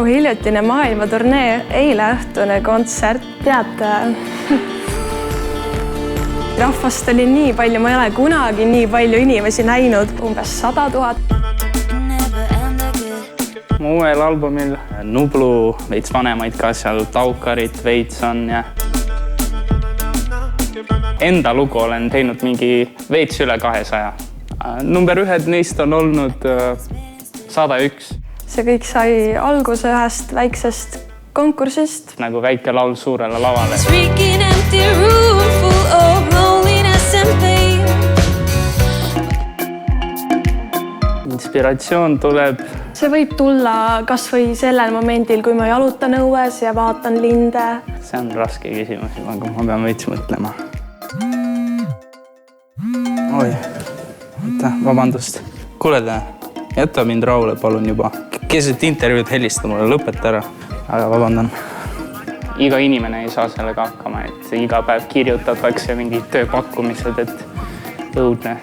minu hiljutine maailmaturnee, eileõhtune kontsert. Teate, rahvast oli nii palju, ma ei ole kunagi nii palju inimesi näinud, umbes 100 000. Mu uuel albumil Nublu, veits vanemaid ka seal, Taukarit veits on ja enda lugu olen teinud mingi veits üle 200. Number 1 neist on olnud 101. See kõik sai alguse ühest väiksest konkursist. Nagu väike laul suurele lavale. Inspiratsioon tuleb. See võib tulla kas või sellel momendil, kui ma jalutan õues ja vaatan linde. See on raske küsimus, aga ma pean veits mõtlema. Oi, vabandust. Kuule, jäta mind rahule palun juba. Keset intervjuud helista mulle, lõpeta ära. Aga vabandan. Iga inimene ei saa sellega hakkama, et iga päev kirjutatakse mingid tööpakkumised, et õudne.